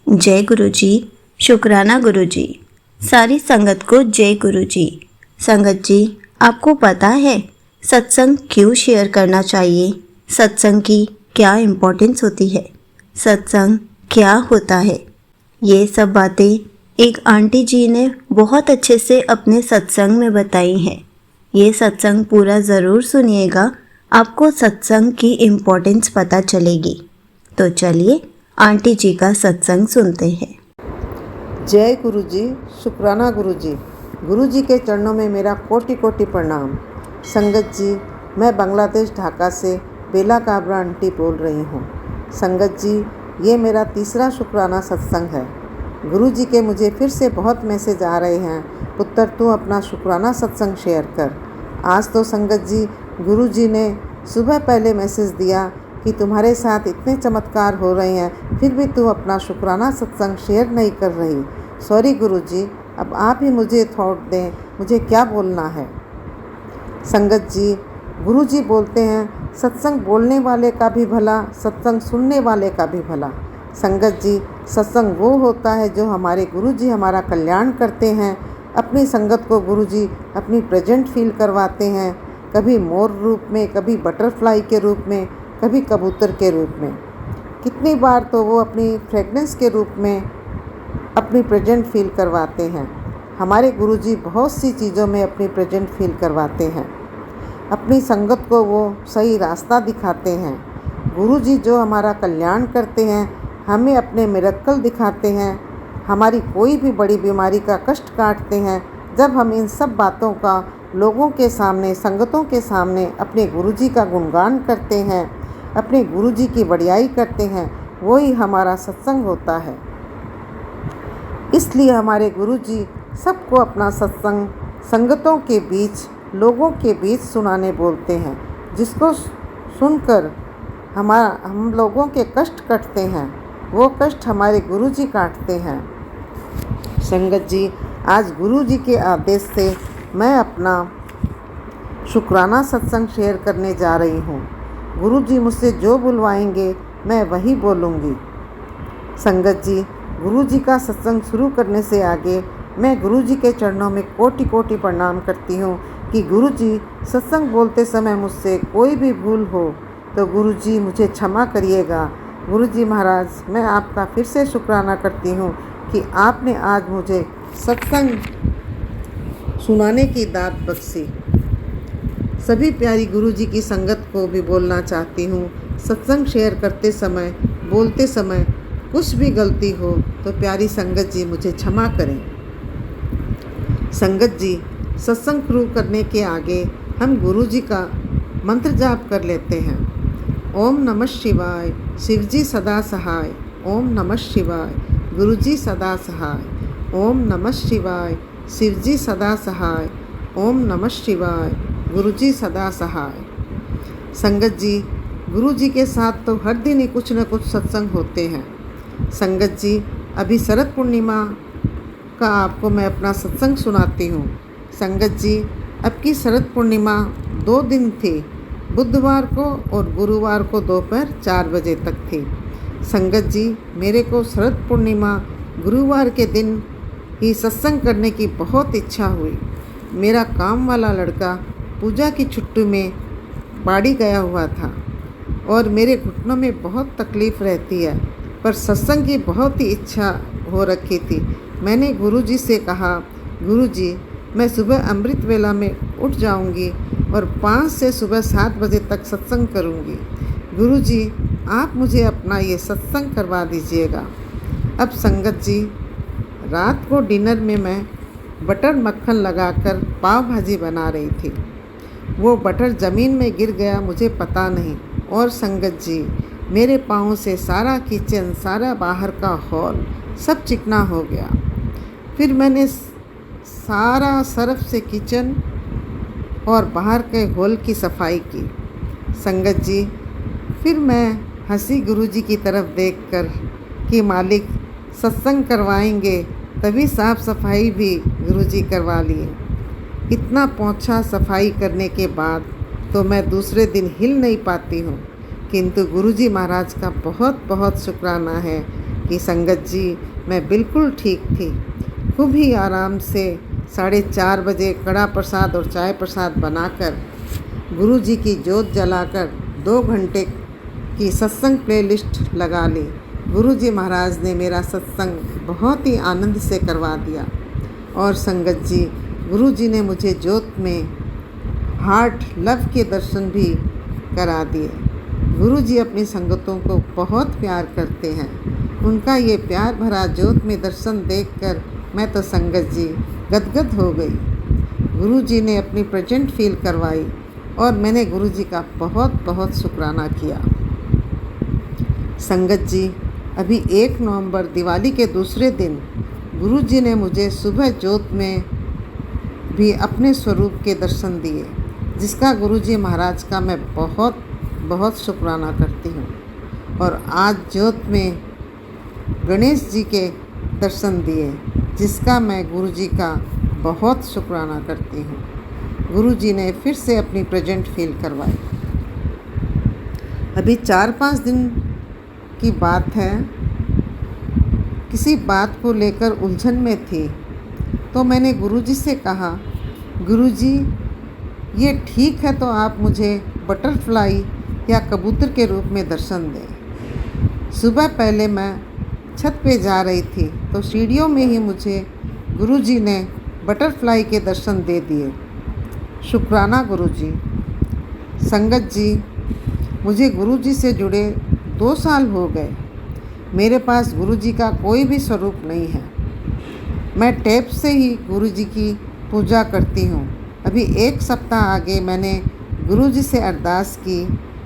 जय गुरु जी। शुक्राना गुरु जी। सारी संगत को जय गुरु जी। संगत जी, आपको पता है सत्संग क्यों शेयर करना चाहिए? सत्संग की क्या इम्पोर्टेंस होती है? सत्संग क्या होता है? ये सब बातें एक आंटी जी ने बहुत अच्छे से अपने सत्संग में बताई हैं। ये सत्संग पूरा ज़रूर सुनिएगा, आपको सत्संग की इम्पोर्टेंस पता चलेगी। तो चलिए आंटी जी का सत्संग सुनते हैं। जय गुरु जी। शुक्राना गुरु जी। गुरु जी के चरणों में मेरा कोटि कोटि प्रणाम। संगत जी, मैं बांग्लादेश ढाका से बेला काबरा आंटी बोल रही हूँ। संगत जी, ये मेरा तीसरा शुक्राना सत्संग है। गुरु जी के मुझे फिर से बहुत मैसेज आ रहे हैं, पुत्र तू अपना शुक्राना सत्संग शेयर कर। आज तो संगत जी, गुरु जी ने सुबह पहले मैसेज दिया कि तुम्हारे साथ इतने चमत्कार हो रहे हैं, फिर भी तू अपना शुक्राना सत्संग शेयर नहीं कर रही। सॉरी गुरु जी, अब आप ही मुझे थॉट दें, मुझे क्या बोलना है। संगत जी, गुरु जी बोलते हैं सत्संग बोलने वाले का भी भला, सत्संग सुनने वाले का भी भला। संगत जी, सत्संग वो होता है जो हमारे गुरु जी हमारा कल्याण करते हैं। अपनी संगत को गुरु जी अपनी प्रेजेंट फील करवाते हैं, कभी मोर रूप में, कभी बटरफ्लाई के रूप में, कभी कबूतर के रूप में। कितनी बार तो वो अपनी फ्रेगनेंस के रूप में अपनी प्रेजेंट फील करवाते हैं। हमारे गुरुजी बहुत सी चीज़ों में अपनी प्रेजेंट फील करवाते हैं। अपनी संगत को वो सही रास्ता दिखाते हैं। गुरुजी जो हमारा कल्याण करते हैं, हमें अपने मिरेकल दिखाते हैं, हमारी कोई भी बड़ी बीमारी का कष्ट काटते हैं। जब हम इन सब बातों का लोगों के सामने, संगतों के सामने अपने गुरुजी का गुणगान करते हैं, अपने गुरुजी की बड़ाई करते हैं, वही हमारा सत्संग होता है। इसलिए हमारे गुरुजी सबको अपना सत्संग संगतों के बीच, लोगों के बीच सुनाने बोलते हैं, जिसको सुनकर हम लोगों के कष्ट कटते हैं, वो कष्ट हमारे गुरुजी काटते हैं। संगत जी, आज गुरुजी के आदेश से मैं अपना शुक्राना सत्संग शेयर करने जा रही हूँ। गुरुजी मुझसे जो बुलवाएंगे मैं वही बोलूँगी। संगत जी, गुरुजी का सत्संग शुरू करने से आगे मैं गुरुजी के चरणों में कोटि कोटि प्रणाम करती हूँ कि गुरुजी सत्संग बोलते समय मुझसे कोई भी भूल हो तो गुरुजी मुझे क्षमा करिएगा। गुरुजी महाराज, मैं आपका फिर से शुक्राना करती हूँ कि आपने आज मुझे सत्संग सुनाने की दात बख्शी। सभी प्यारी गुरुजी की संगत को भी बोलना चाहती हूँ, सत्संग शेयर करते समय, बोलते समय कुछ भी गलती हो तो प्यारी संगत जी मुझे क्षमा करें। संगत जी, सत्संग शुरू करने के आगे हम गुरुजी का मंत्र जाप कर लेते हैं। ओम नमः शिवाय, शिवजी सदा सहाय। ओम नमः शिवाय, गुरुजी सदा सहाय। ओम नमः शिवाय, शिवजी सदा सहाय। ओम नमः शिवाय, गुरुजी सदा सहाय। संगत जी, गुरुजी के साथ तो हर दिन ही कुछ न कुछ सत्संग होते हैं। संगत जी, अभी शरद पूर्णिमा का आपको मैं अपना सत्संग सुनाती हूँ। संगत जी, अब की शरद पूर्णिमा 2 दिन थी, बुधवार को और गुरुवार को दोपहर 4 बजे तक थी। संगत जी, मेरे को शरद पूर्णिमा गुरुवार के दिन ही सत्संग करने की बहुत इच्छा हुई। मेरा काम वाला लड़का पूजा की छुट्टी में बाड़ी गया हुआ था और मेरे घुटनों में बहुत तकलीफ़ रहती है, पर सत्संग की बहुत ही इच्छा हो रखी थी। मैंने गुरुजी से कहा, गुरुजी, मैं सुबह अमृत वेला में उठ जाऊंगी और 5 से सुबह 7 बजे तक सत्संग करूंगी। गुरुजी, आप मुझे अपना ये सत्संग करवा दीजिएगा। अब संगत जी, रात को डिनर में मैं बटर मक्खन लगाकर पाव भाजी बना रही थी। वो बटर ज़मीन में गिर गया, मुझे पता नहीं। और संगत जी, मेरे पाँव से सारा किचन, सारा बाहर का हॉल सब चिकना हो गया। फिर मैंने सारा सर्फ से किचन और बाहर के हॉल की सफाई की। संगत जी, फिर मैं हंसी गुरुजी की तरफ देखकर कि मालिक सत्संग करवाएंगे, तभी साफ़ सफाई भी गुरुजी करवा लिए। इतना पोंछा सफाई करने के बाद तो मैं दूसरे दिन हिल नहीं पाती हूँ, किंतु गुरुजी महाराज का बहुत बहुत शुक्राना है कि संगत जी मैं बिल्कुल ठीक थी। खूब ही आराम से 4:30 बजे कड़ा प्रसाद और चाय प्रसाद बनाकर गुरु जी की जोत जलाकर 2 घंटे की सत्संग प्लेलिस्ट लगा ली। गुरु जी महाराज ने मेरा सत्संग बहुत ही आनंद से करवा दिया। और संगत जी, गुरु जी ने मुझे जोत में हार्ट लव के दर्शन भी करा दिए। गुरु जी अपनी संगतों को बहुत प्यार करते हैं। उनका ये प्यार भरा जोत में दर्शन देखकर मैं तो संगत जी गदगद हो गई। गुरु जी ने अपनी प्रेजेंट फील करवाई और मैंने गुरु जी का बहुत बहुत शुक्राना किया। संगत जी, अभी 1 नवंबर दिवाली के दूसरे दिन गुरु जी ने मुझे सुबह जोत में भी अपने स्वरूप के दर्शन दिए, जिसका गुरु जी महाराज का मैं बहुत बहुत शुक्राना करती हूँ। और आज जोत में गणेश जी के दर्शन दिए, जिसका मैं गुरु जी का बहुत शुक्राना करती हूँ। गुरु जी ने फिर से अपनी प्रेजेंट फील करवाई। अभी 4-5 दिन की बात है, किसी बात को लेकर उलझन में थी तो मैंने गुरुजी से कहा, गुरुजी ये ठीक है तो आप मुझे बटरफ्लाई या कबूतर के रूप में दर्शन दें। सुबह पहले मैं छत पे जा रही थी तो सीढ़ियों में ही मुझे गुरुजी ने बटरफ्लाई के दर्शन दे दिए। शुक्राना गुरुजी। संगत जी, मुझे गुरुजी से जुड़े 2 साल हो गए। मेरे पास गुरुजी का कोई भी स्वरूप नहीं है। मैं टैप से ही गुरुजी की पूजा करती हूँ। अभी 1 सप्ताह आगे मैंने गुरुजी से अरदास की,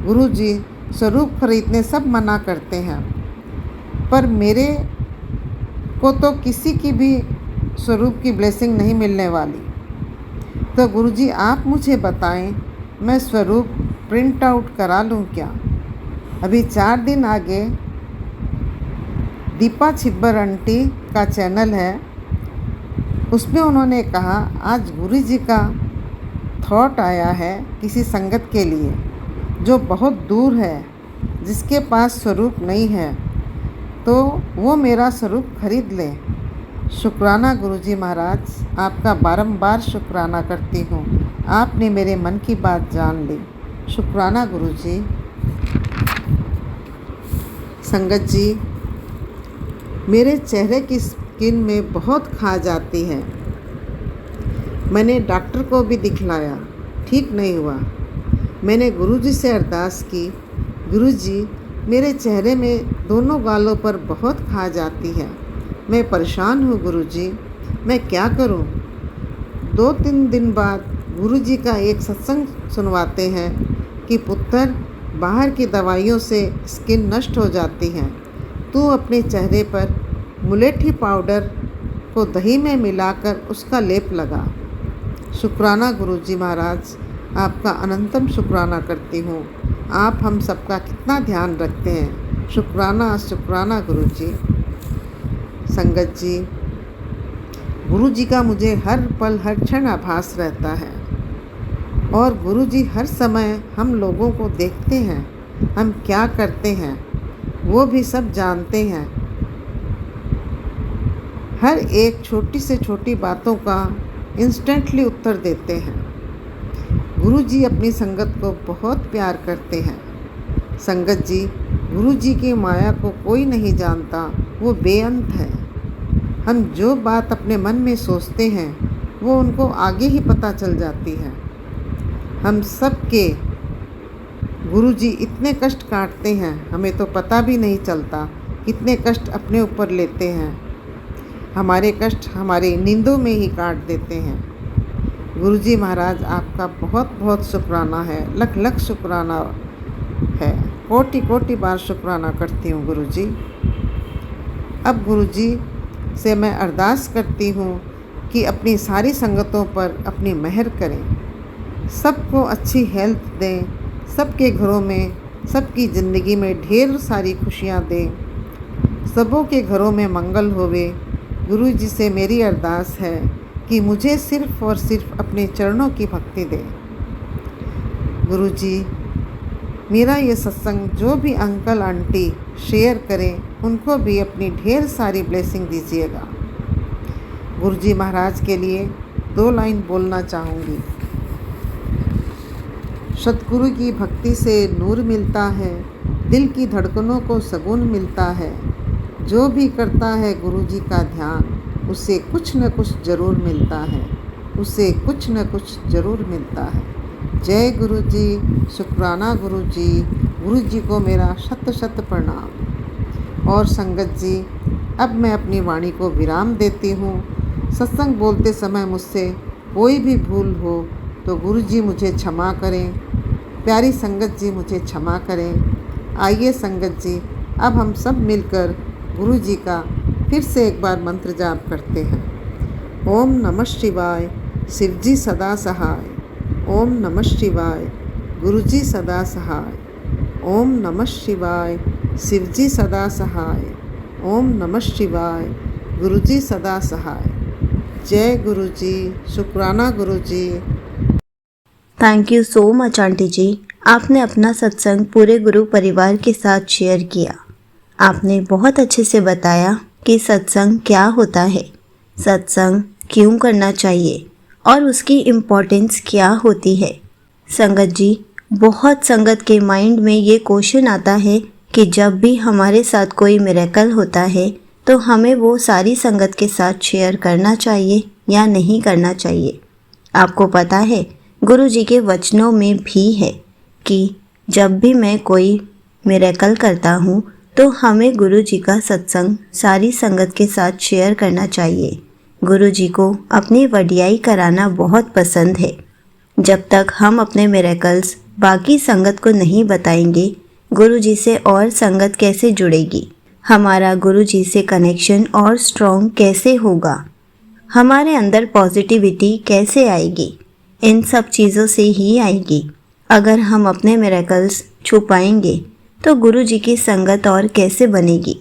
गुरुजी स्वरूप खरीदने सब मना करते हैं, पर मेरे को तो किसी की भी स्वरूप की ब्लेसिंग नहीं मिलने वाली। तो गुरुजी आप मुझे बताएं, मैं स्वरूप प्रिंट आउट करा लूँ क्या? अभी 4 दिन आगे दीपा छिब्बर आंटी का चैनल है, उसमें उन्होंने कहा आज गुरुजी का थॉट आया है किसी संगत के लिए जो बहुत दूर है, जिसके पास स्वरूप नहीं है, तो वो मेरा स्वरूप खरीद ले। शुक्राना गुरुजी महाराज, आपका बारंबार शुक्राना करती हूँ। आपने मेरे मन की बात जान ली। शुक्राना गुरुजी। संगत जी, मेरे चेहरे की स्किन में बहुत खा जाती है। मैंने डॉक्टर को भी दिखलाया, ठीक नहीं हुआ। मैंने गुरुजी से अरदास की, गुरुजी मेरे चेहरे में दोनों गालों पर बहुत खा जाती है, मैं परेशान हूँ गुरुजी, मैं क्या करूँ? 2-3 दिन बाद गुरुजी का एक सत्संग सुनवाते हैं कि पुत्र, बाहर की दवाइयों से स्किन नष्ट हो जाती है, तू अपने चेहरे पर मुलेठी पाउडर को दही में मिलाकर उसका लेप लगा। शुक्राना गुरुजी महाराज, आपका अनंतम शुक्राना करती हूँ। आप हम सबका कितना ध्यान रखते हैं। शुक्राना शुक्राना गुरुजी। संगत जी, गुरुजी का मुझे हर पल हर क्षण आभास रहता है और गुरुजी हर समय हम लोगों को देखते हैं, हम क्या करते हैं वो भी सब जानते हैं। हर एक छोटी से छोटी बातों का इंस्टेंटली उत्तर देते हैं। गुरुजी अपनी संगत को बहुत प्यार करते हैं। संगत जी, गुरुजी की माया को कोई नहीं जानता, वो बेअंत है। हम जो बात अपने मन में सोचते हैं वो उनको आगे ही पता चल जाती है। हम सब के गुरुजी इतने कष्ट काटते हैं, हमें तो पता भी नहीं चलता कितने कष्ट अपने ऊपर लेते हैं। हमारे कष्ट हमारे नींदों में ही काट देते हैं। गुरुजी महाराज, आपका बहुत बहुत शुक्राना है, लख लख शुक्राना है, कोटि कोटि बार शुक्राना करती हूँ गुरुजी। अब गुरुजी से मैं अरदास करती हूँ कि अपनी सारी संगतों पर अपनी मेहर करें, सबको अच्छी हेल्थ दें, सबके घरों में, सबकी ज़िंदगी में ढेर सारी खुशियाँ दें, सबों के घरों में मंगल होवे। गुरुजी से मेरी अरदास है कि मुझे सिर्फ़ और सिर्फ अपने चरणों की भक्ति दें। गुरुजी, मेरा ये सत्संग जो भी अंकल आंटी शेयर करें उनको भी अपनी ढेर सारी ब्लेसिंग दीजिएगा। गुरुजी महाराज के लिए 2 लाइन बोलना चाहूँगी। सतगुरु की भक्ति से नूर मिलता है, दिल की धड़कनों को सुकून मिलता है। जो भी करता है गुरुजी का ध्यान, उसे कुछ न कुछ ज़रूर मिलता है, उसे कुछ न कुछ ज़रूर मिलता है। जय गुरुजी, शुक्राना गुरुजी, गुरुजी को मेरा शत शत प्रणाम। और संगत जी, अब मैं अपनी वाणी को विराम देती हूँ। सत्संग बोलते समय मुझसे कोई भी भूल हो तो गुरुजी मुझे क्षमा करें, प्यारी संगत जी मुझे क्षमा करें। आइए संगत जी, अब हम सब मिलकर गुरुजी का फिर से एक बार मंत्र जाप करते हैं। ओम नमः शिवाय, शिवजी सदा सहाय। ओम नमः शिवाय, गुरुजी सदा सहाय। ओम नमः शिवाय, शिवजी सदा सहाय। ओम नमः शिवाय, गुरुजी सदा सहाय। जय गुरुजी, शुक्राना गुरुजी। Thank you so much aunty ji. आपने अपना सत्संग पूरे गुरु परिवार के साथ शेयर किया। आपने बहुत अच्छे से बताया कि सत्संग क्या होता है, सत्संग क्यों करना चाहिए और उसकी इम्पोर्टेंस क्या होती है। संगत जी, बहुत संगत के माइंड में ये क्वेश्चन आता है कि जब भी हमारे साथ कोई मिरेकल होता है तो हमें वो सारी संगत के साथ शेयर करना चाहिए या नहीं करना चाहिए। आपको पता है, गुरु जी के वचनों में भी है कि जब भी मैं कोई मिरेकल करता हूँ तो हमें गुरु जी का सत्संग सारी संगत के साथ शेयर करना चाहिए। गुरु जी को अपनी वडियाई कराना बहुत पसंद है। जब तक हम अपने मिरेकल्स बाकी संगत को नहीं बताएंगे, गुरु जी से और संगत कैसे जुड़ेगी, हमारा गुरु जी से कनेक्शन और स्ट्रॉन्ग कैसे होगा, हमारे अंदर पॉजिटिविटी कैसे आएगी, इन सब चीज़ों से ही आएगी। अगर हम अपने मिरेकल्स छुपाएंगे तो गुरु जी की संगत और कैसे बनेगी।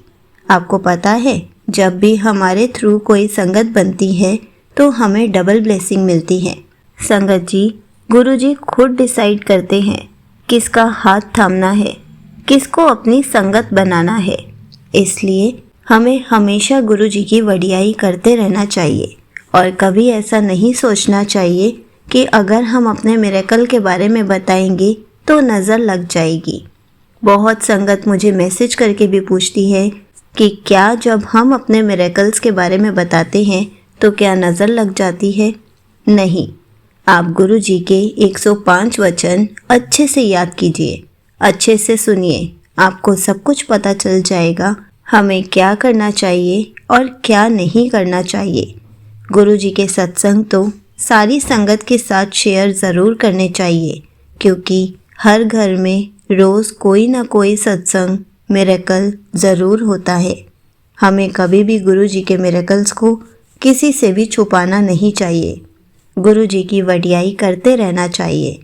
आपको पता है, जब भी हमारे थ्रू कोई संगत बनती है तो हमें डबल ब्लेसिंग मिलती है। संगत जी, गुरु जी खुद डिसाइड करते हैं किसका हाथ थामना है, किसको अपनी संगत बनाना है। इसलिए हमें हमेशा गुरु जी की वडियाई करते रहना चाहिए और कभी ऐसा नहीं सोचना चाहिए कि अगर हम अपने मिरेकल के बारे में बताएंगे तो नज़र लग जाएगी। बहुत संगत मुझे मैसेज करके भी पूछती है कि क्या जब हम अपने मिरेकल्स के बारे में बताते हैं तो क्या नज़र लग जाती है। नहीं, आप गुरु जी के 105 वचन अच्छे से याद कीजिए, अच्छे से सुनिए, आपको सब कुछ पता चल जाएगा हमें क्या करना चाहिए और क्या नहीं करना चाहिए। गुरु जी के सत्संग तो सारी संगत के साथ शेयर ज़रूर करने चाहिए, क्योंकि हर घर में रोज़ कोई ना कोई सत्संग मिरेकल ज़रूर होता है। हमें कभी भी गुरु जी के मिरेकल्स को किसी से भी छुपाना नहीं चाहिए। गुरु जी की वडियाई करते रहना चाहिए।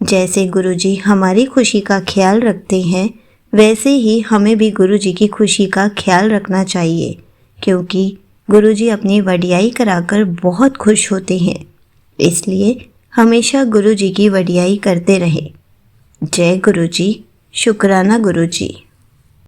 जैसे गुरु जी हमारी खुशी का ख्याल रखते हैं, वैसे ही हमें भी गुरु जी की खुशी का ख्याल रखना चाहिए, क्योंकि गुरु जी अपनी वडियाई कराकर बहुत खुश होते हैं। इसलिए हमेशा गुरु जी की वडियाई करते रहें। जय गुरु जी, शुक्राना गुरु जी।